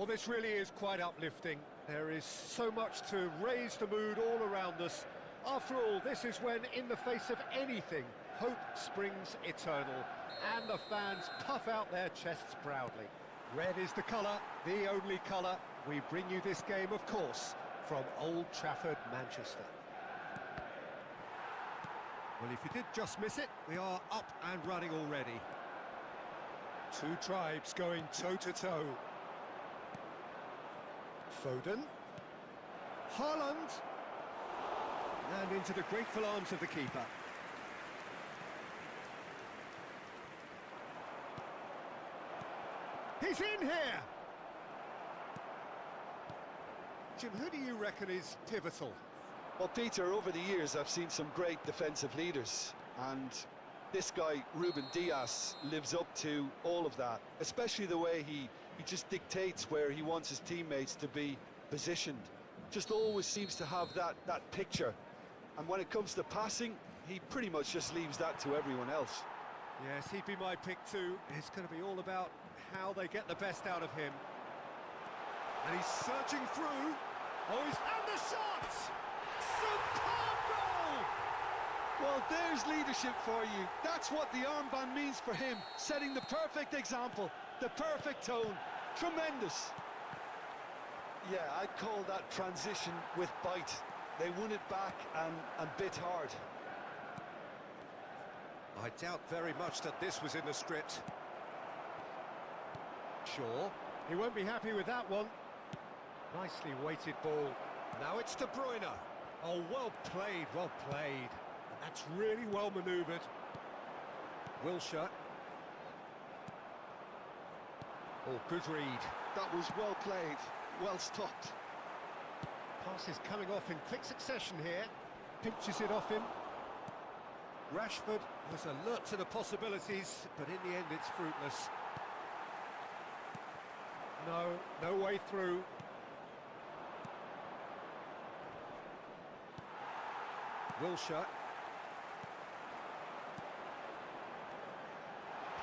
Well, this really is quite uplifting. There is so much to raise the mood all around us. After all, this is when, in the face of anything, hope springs eternal, and the fans puff out their chests proudly. Red is the colour, the only colour. We bring you this game, of course, from Old Trafford, Manchester. Well, if you did just miss it, we are up and running already. Two tribes going toe-to-toe. Foden. Haaland. And into the grateful arms of the keeper. He's in here! Jim, who do you reckon is pivotal? Well, Peter, over the years I've seen some great defensive leaders, and this guy, Ruben Dias, lives up to all of that, especially the way he just dictates where he wants his teammates to be positioned. Just always seems to have that picture, and when it comes to passing, he pretty much just leaves that to everyone else. Yes, he'd be my pick too. It's going to be all about how they get the best out of him. And he's surging through. Oh, he's found the shot! Superb goal! Well, there's leadership for you. That's what the armband means for him, setting the perfect example, the perfect tone. Tremendous. Yeah, I'd call that transition with bite. They won it back and bit hard. I doubt very much that this was in the script. Sure, he won't be happy with that one. Nicely weighted ball. Now it's De Bruyne. Oh, well played, well played. And that's really well manoeuvred. Wilshere. Oh, good read. That was well played, well stopped. Pass is coming off in quick succession here. Pinches it off him. Rashford was alert to the possibilities, but in the end it's fruitless. No way through. Wilshere.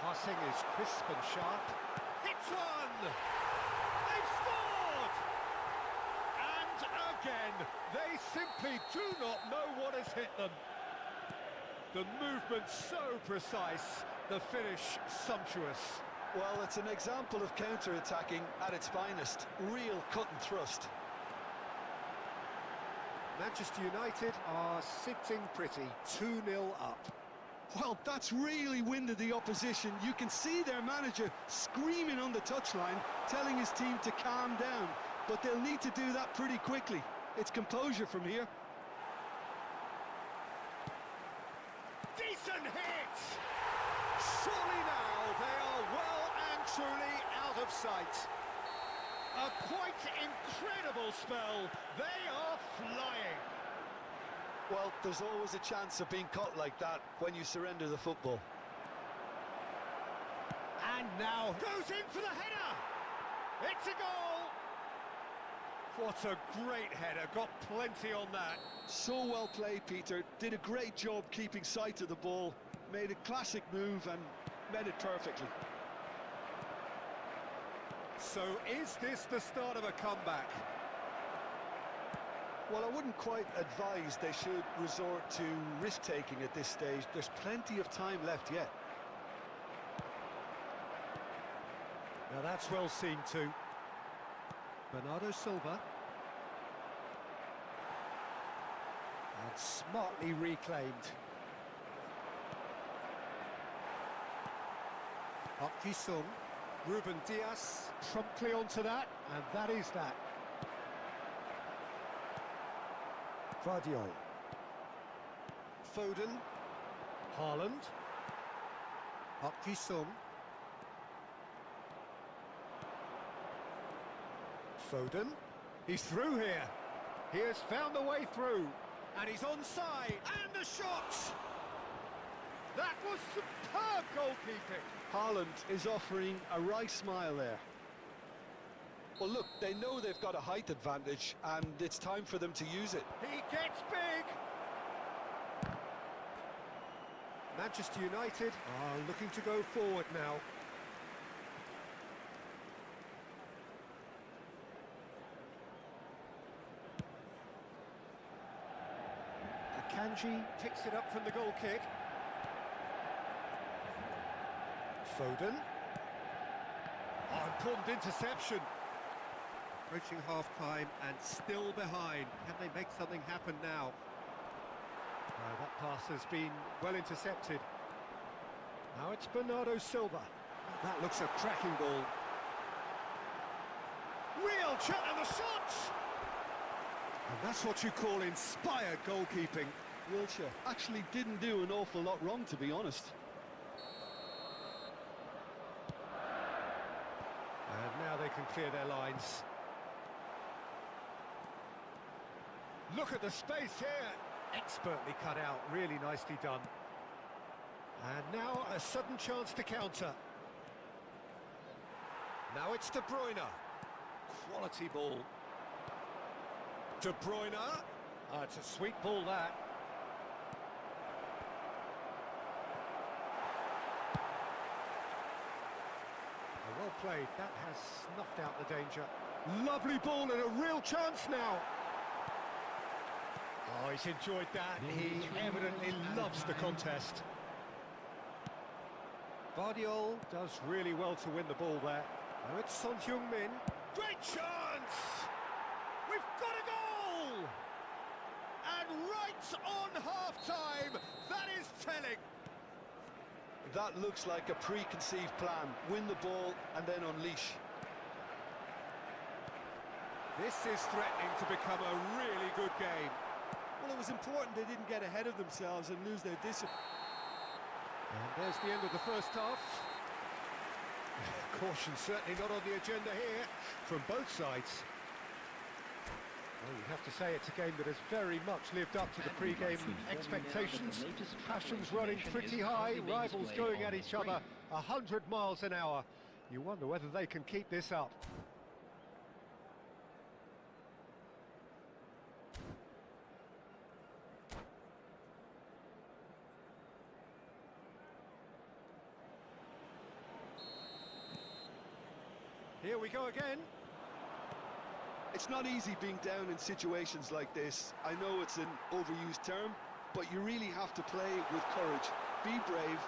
Passing is crisp and sharp. Hits one! They've scored! And again, they simply do not know what has hit them. The movement so precise, the finish sumptuous. Well, it's an example of counter-attacking at its finest. Real cut and thrust. Manchester United are sitting pretty, 2-0 up. Well, that's really winded the opposition. You can see their manager screaming on the touchline, telling his team to calm down. But they'll need to do that pretty quickly. It's composure from here. Decent hit! Surely now they are well and truly out of sight. A quite incredible spell. They are flying. Well, there's always a chance of being caught like that when you surrender the football. And now goes in for the header. It's a goal. What a great header. Got plenty on that. So well played, Peter. Did a great job keeping sight of the ball. Made a classic move and met it perfectly. So is this the start of a comeback? Well, I wouldn't quite advise they should resort to risk-taking at this stage. There's plenty of time left yet. Now that's well seen too. Bernardo Silva. And smartly reclaimed. Park Ji-sung. Ruben Dias promptly onto that, and that is that. Guardiola. Foden. Haaland. Park Ji-sung. Foden. He's through here. He has found a way through. And he's onside. And the shot! That was superb goalkeeping. Haaland is offering a wry smile there. Well, look, they know they've got a height advantage, and it's time for them to use it. He gets big. Manchester United are looking to go forward now. Akanji picks it up from the goal kick. Foden. Oh, important interception. Approaching half-time and still behind. Can they make something happen now? That pass has been well intercepted. Now it's Bernardo Silva. That looks a cracking ball. Real chat and the shots! And that's what you call inspired goalkeeping. Wilshere actually didn't do an awful lot wrong, to be honest. And now they can clear their lines. Look at the space here. Expertly cut out, really nicely done. And now a sudden chance to counter. Now it's De Bruyne. Quality ball. De Bruyne. Oh, it's a sweet ball, that. Well played. That has snuffed out the danger. Lovely ball and a real chance now. Oh, he's enjoyed that. He evidently loves the contest. Vardiol does really well to win the ball there. Now it's Son Heung-min. Great chance! We've got a goal! And right on half-time, that is telling. That looks like a preconceived plan. Win the ball and then unleash. This is threatening to become a really good game. Well, it was important they didn't get ahead of themselves and lose their discipline. And there's the end of the first half. Caution certainly not on the agenda here from both sides. Well, you have to say it's a game that has very much lived up to the pre-game expectations. Passions running pretty high, rivals going at each other 100 miles an hour. You wonder whether they can keep this up. Here we go again. It's not easy being down in situations like this. I know it's an overused term, but you really have to play with courage. Be brave,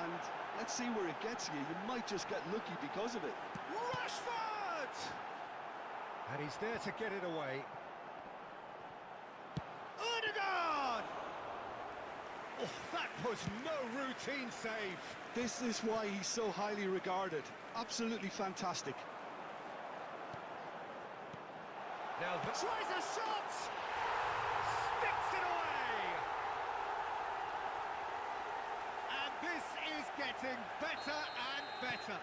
and let's see where it gets you. You might just get lucky because of it. Rashford! And he's there to get it away. Odegaard! Oh, that was no routine save. This is why he's so highly regarded. Absolutely fantastic. Now tries a shot! Sticks it away! And this is getting better and better.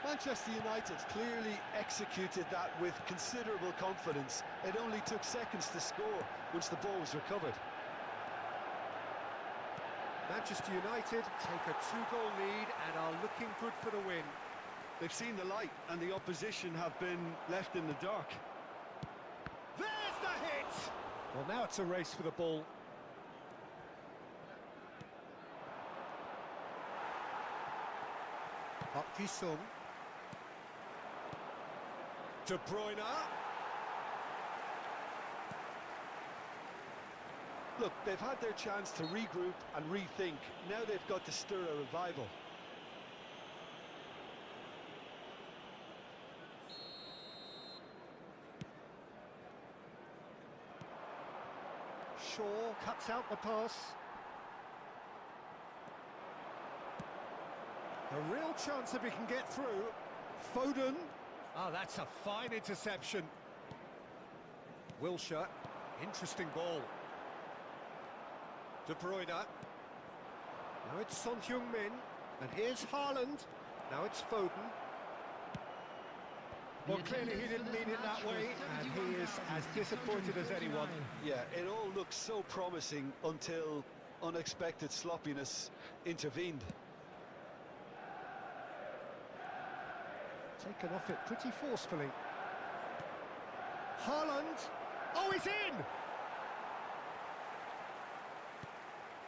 Manchester United clearly executed that with considerable confidence. It only took seconds to score once the ball was recovered. Manchester United take a 2-goal lead and are looking good for the win. They've seen the light and the opposition have been left in the dark. There's the hit! Well, now it's a race for the ball. Park Ji-sung. De Bruyne. Look, they've had their chance to regroup and rethink. Now they've got to stir a revival. Shaw cuts out the pass. A real chance if he can get through. Foden. Oh, that's a fine interception. Wilshere. Interesting ball. De Bruyne. Now it's Son Heung-min. And here's Haaland. Now it's Foden. Well, clearly he didn't mean it that way, and he is as disappointed as anyone. Yeah, it all looked so promising until unexpected sloppiness intervened. Taken off it pretty forcefully. Haaland. Oh, he's in!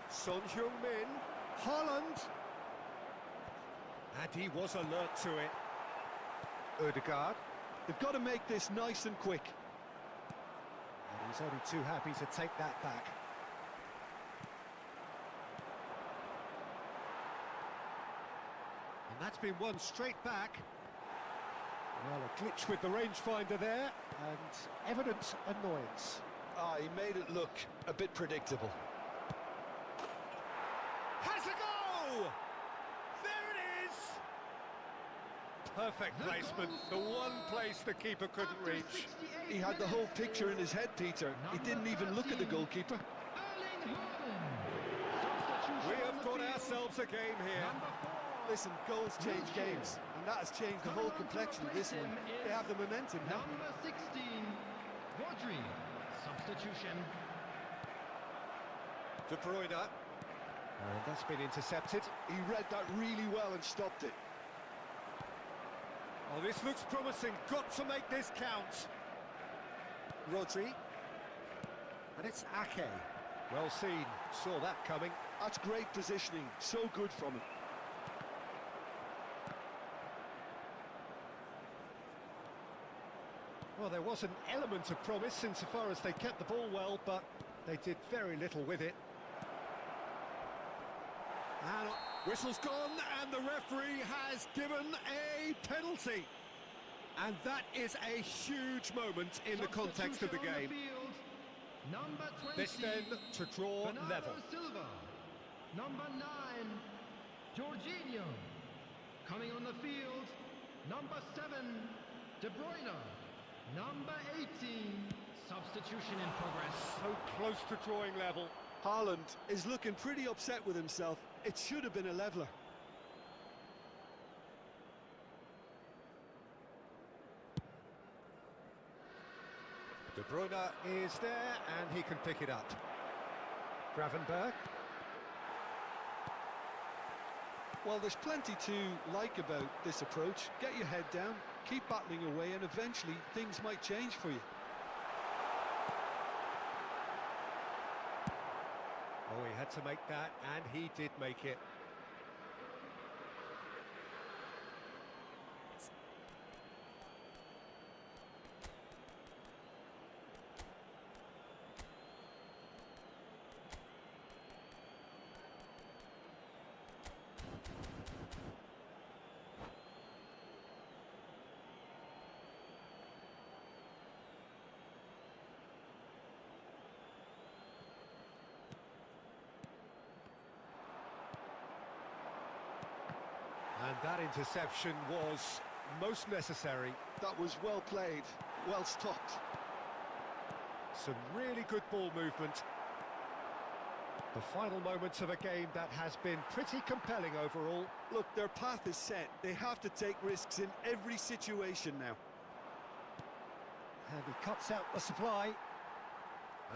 Son Heung-min. Haaland. And he was alert to it. Odegaard. They've got to make this nice and quick. And he's only too happy to take that back. And that's been won straight back. Well, a glitch with the rangefinder there, and evident annoyance. Ah, he made it look a bit predictable. Has a go! There it is! Perfect placement, the one place the keeper couldn't reach. He had the whole picture in his head, Peter. He didn't even look at the goalkeeper. We have got ourselves a game here. Listen, goals change games, and that has changed the whole complexion of this one. They have the momentum now. Number 16, Rodri, substitution. De Bruyne. And that's been intercepted. He read that really well and stopped it. Oh, this looks promising. Got to make this count. Rodri. And it's Ake. Well seen. Saw that coming. That's great positioning. So good from him. Well, there was an element of promise insofar as they kept the ball well, but they did very little with it. And whistle's gone, and the referee has given a penalty. And that is a huge moment in the context of the game. Number 20, This then to draw Bernardo level. Silva. Number 9, Jorginho. Coming on the field, number 7, De Bruyne. Number 18, substitution in progress. So close to drawing level. Haaland is looking pretty upset with himself. It should have been a leveller. De Bruyne is there, and he can pick it up. Gravenberg. Well, there's plenty to like about this approach. Get your head down, keep battling away, and eventually things might change for you. Oh, he had to make that, and he did make it. And that interception was most necessary. That was well played, well stopped. Some really good ball movement. The final moments of a game that has been pretty compelling overall. Look, their path is set. They have to take risks in every situation now. And he cuts out the supply.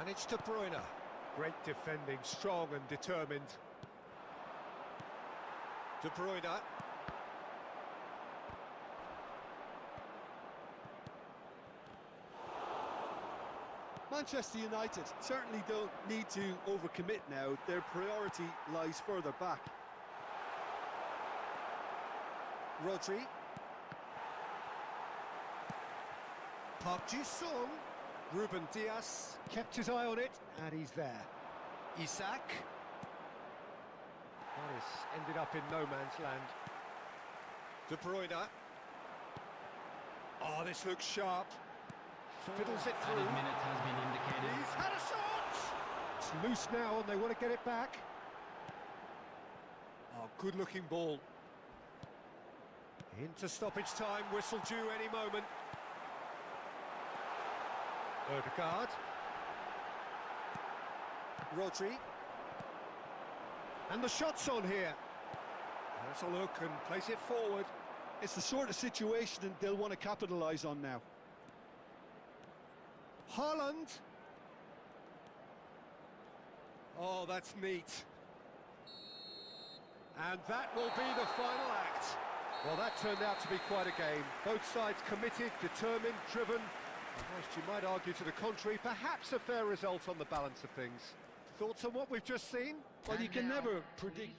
And it's De Bruyne. Great defending, strong and determined. De Bruyne. Manchester United certainly don't need to overcommit now. Their priority lies further back. Rodri. Park Ji-sung. Ruben Diaz kept his eye on it, and he's there. Isak. That has ended up in no man's land. De Bruyne. Oh, this looks sharp. Fiddles it through. Added minute has been indicated. He's had a shot! It's loose now, and they want to get it back. Oh, good-looking ball. Into stoppage time, whistle due any moment. Odegaard. Rodri. And the shot's on here. Let's a look and place it forward. It's the sort of situation that they'll want to capitalise on now. Haaland. Oh, that's neat. And that will be the final act. Well, that turned out to be quite a game. Both sides committed, determined, driven. And whilst you might argue to the contrary, perhaps a fair result on the balance of things. Thoughts on what we've just seen? Well, you can never predict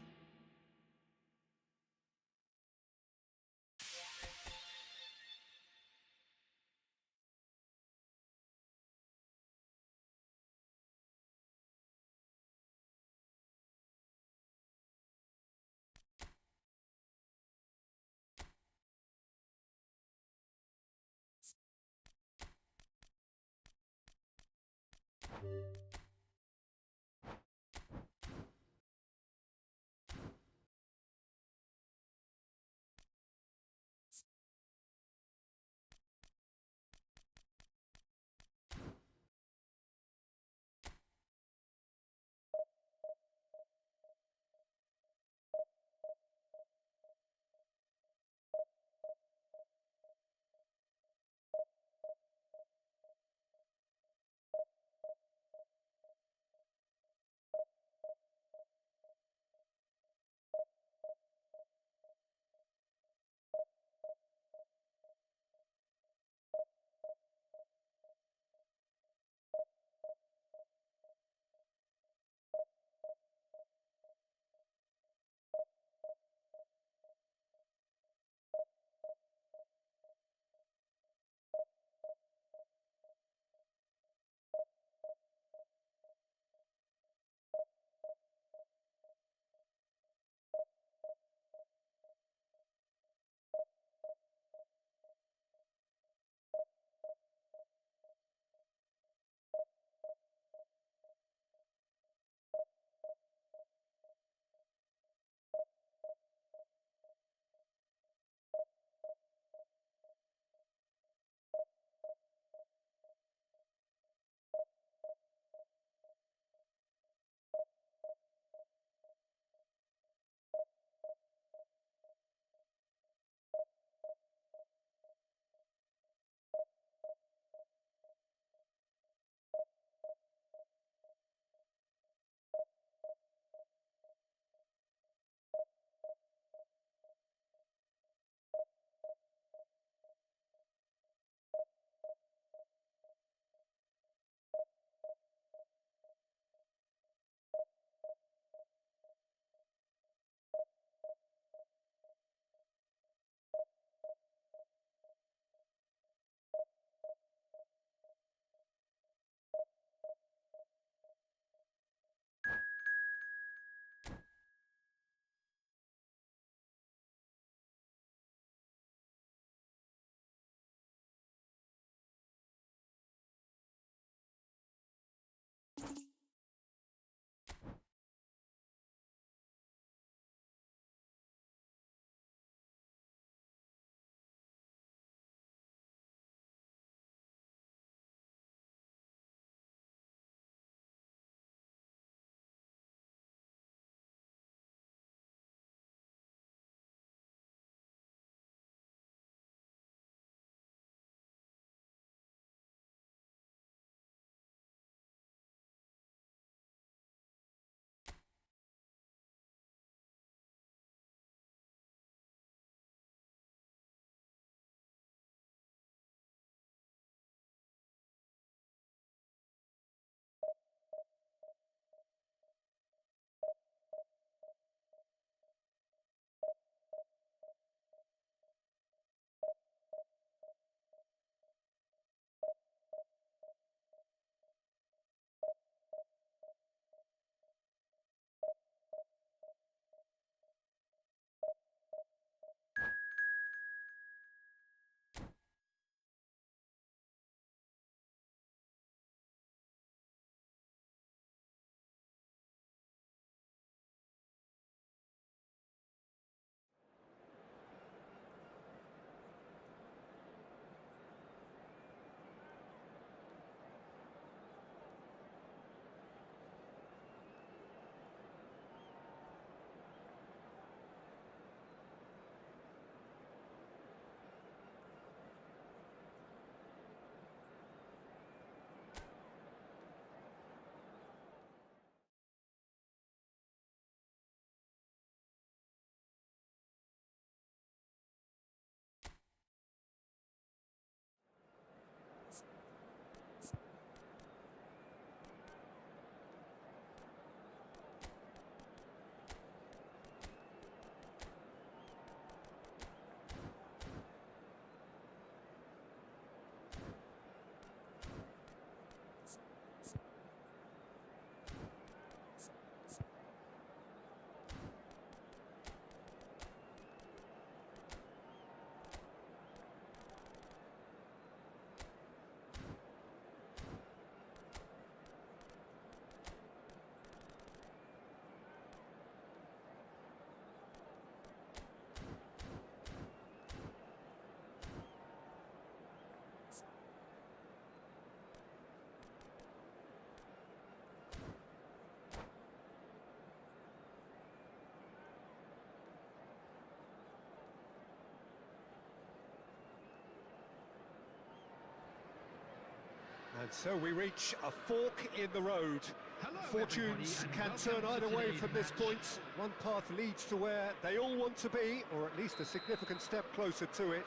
And so we reach a fork in the road. Hello, Fortunes everybody, can and turn welcome to either way today's from this match. point. One path leads to where they all want to be, or at least a significant step closer to it.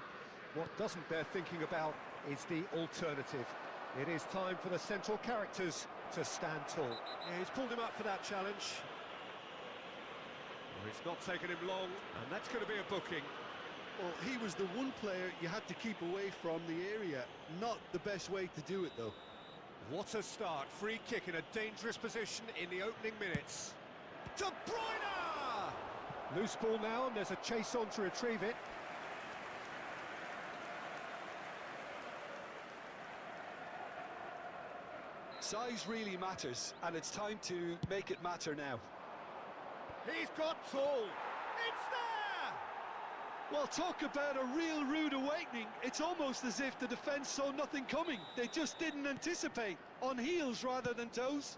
What doesn't bear thinking about is the alternative. It is time for the central characters to stand tall. Yeah, he's pulled him up for that challenge. Well, it's not taken him long, and that's going to be a booking. Well, he was the one player you had to keep away from the area. Not the best way to do it, though. What a start. Free kick in a dangerous position in the opening minutes. De Bruyne! Loose ball now, and there's a chase on to retrieve it. Size really matters, and it's time to make it matter now. He's got tall. It's there! Well, talk about a real rude awakening. It's almost as if the defence saw nothing coming. They just didn't anticipate. On heels rather than toes.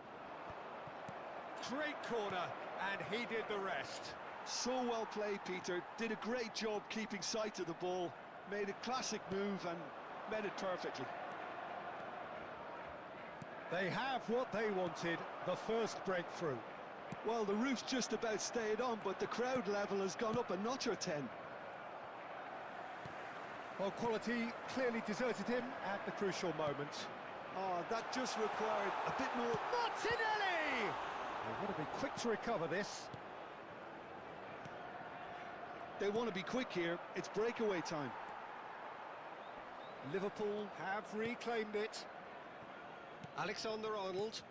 Great corner, and he did the rest. So well played, Peter. Did a great job keeping sight of the ball. Made a classic move and met it perfectly. They have what they wanted, the first breakthrough. Well, the roof's just about stayed on, but the crowd level has gone up a notch or 10. Well, quality clearly deserted him at the crucial moment. Oh, that just required a bit more. Martinelli! They want to be quick to recover this. They want to be quick here. It's breakaway time. Liverpool have reclaimed it. Alexander-Arnold.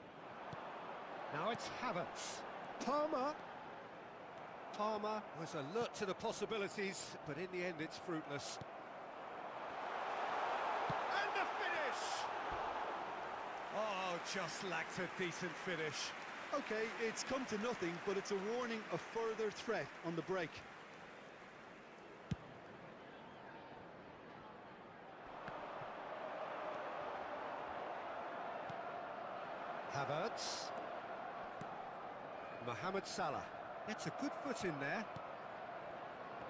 Now it's Havertz. Palmer. Palmer was alert to the possibilities, but in the end it's fruitless. And the finish! Oh, just lacked a decent finish. Okay, it's come to nothing, but it's a warning of further threat on the break. Havertz. Mohamed Salah. It's a good foot in there.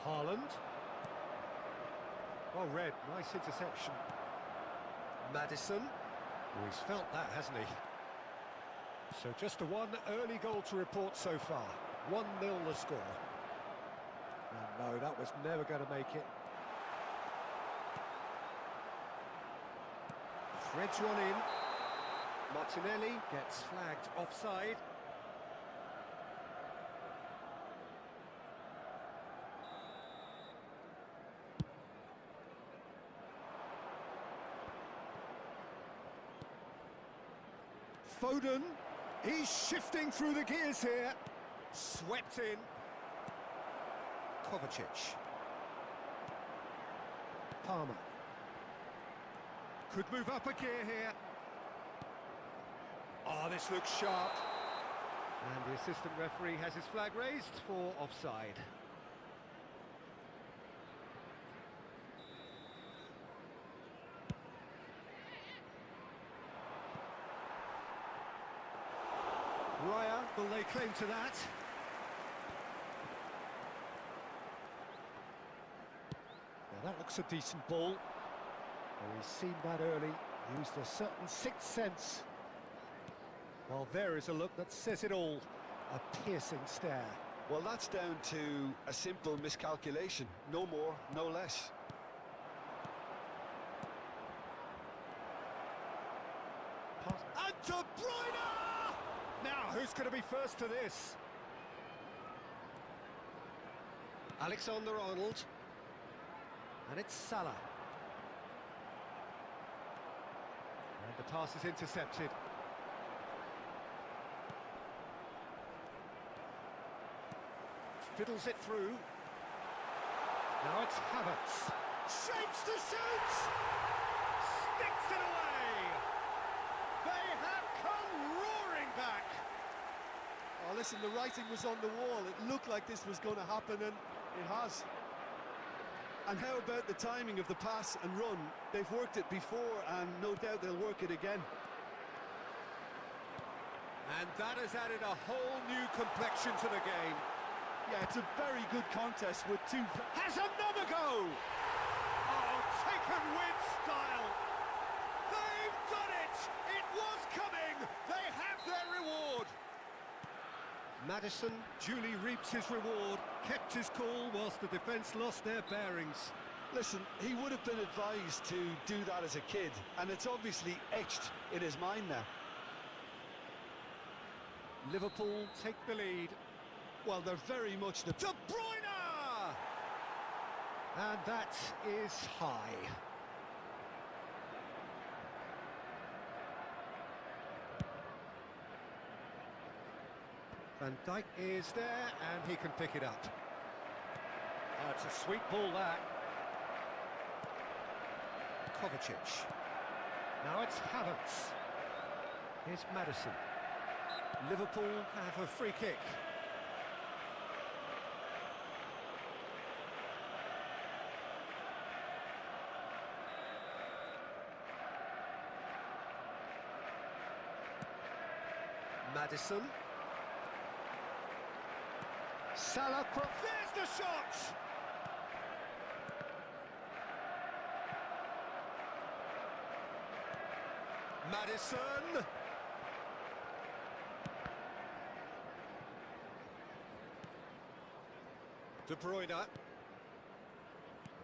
Haaland. Well read, nice interception. Maddison. Oh, he's felt that, hasn't he? So just a one early goal to report so far. 1-0 the score. And no, that was never going to make it. Threads one in. Martinelli gets flagged offside. Foden, he's shifting through the gears here. Swept in. Kovacic. Palmer. Could move up a gear here. Oh, this looks sharp. And the assistant referee has his flag raised for offside. Raya will lay claim to that. Now that looks a decent ball. Well, he's seen that early, used a certain sixth sense. Well, there is a look that says it all. A piercing stare. Well, that's down to a simple miscalculation. No more, no less. And De Bruyne! Now, who's going to be first to this? Alexander-Arnold. And it's Salah. And the pass is intercepted. Fiddles it through. Now it's Havertz. Shapes to shoot! Sticks it away! They have come roaring back! Oh, listen, the writing was on the wall. It looked like this was going to happen, and it has. And how about the timing of the pass and run? They've worked it before, and no doubt they'll work it again. And that has added a whole new complexion to the game. Yeah, it's a very good contest with two... Has another go! Oh, taken with style! They've done it! It was coming! They have their reward! Maddison Duly reaps his reward, kept his cool whilst the defence lost their bearings. Listen, he would have been advised to do that as a kid, and it's obviously etched in his mind now. Liverpool take the lead. Well, they're very much the... De Bruyne! And that is high. Van Dijk is there, and he can pick it up. It's a sweet ball, that. Kovacic. Now it's Havertz. Here's Maddison. Liverpool have a free kick. Maddison. Salah, there's the shot! Maddison! De Bruyne.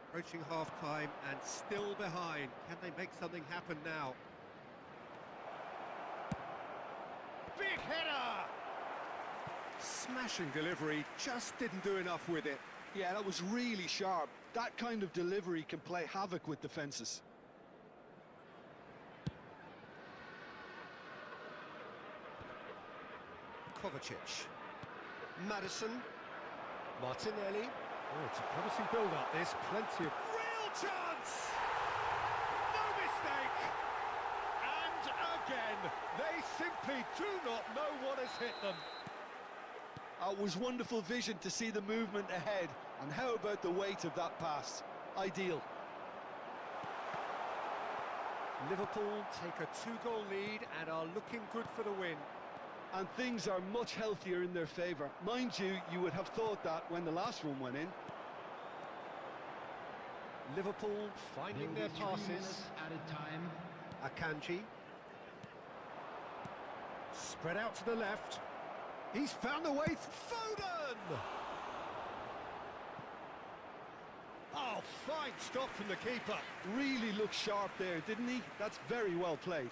Approaching half-time and still behind. Can they make something happen now? Big header! Smashing delivery, just didn't do enough with it. Yeah, that was really sharp. That kind of delivery can play havoc with defences. Kovacic. Maddison. Martinelli. Oh, it's a promising build-up. There's plenty of... Real chance! No mistake! And again, they simply do not know what has hit them. It was wonderful vision to see the movement ahead. And how about the weight of that pass? Ideal. Liverpool take a 2-goal lead and are looking good for the win. And things are much healthier in their favour. Mind you, you would have thought that when the last one went in. Liverpool finding their passes. added time. Akanji. Spread out to the left. He's found the way. Foden! Oh, fine stop from the keeper. Really looked sharp there, didn't he? That's very well played.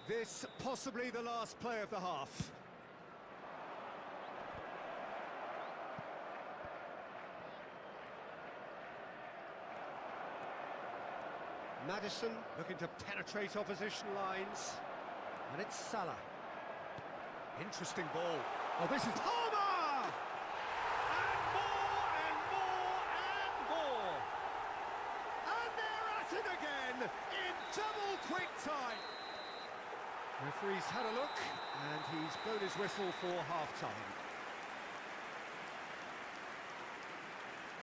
This possibly the last play of the half. Maddison looking to penetrate opposition lines. And it's Salah. Interesting ball. Oh, this is Palmer! And more, and more, and more. And they're at it again in double quick time. Referee's had a look, and he's blown his whistle for half-time.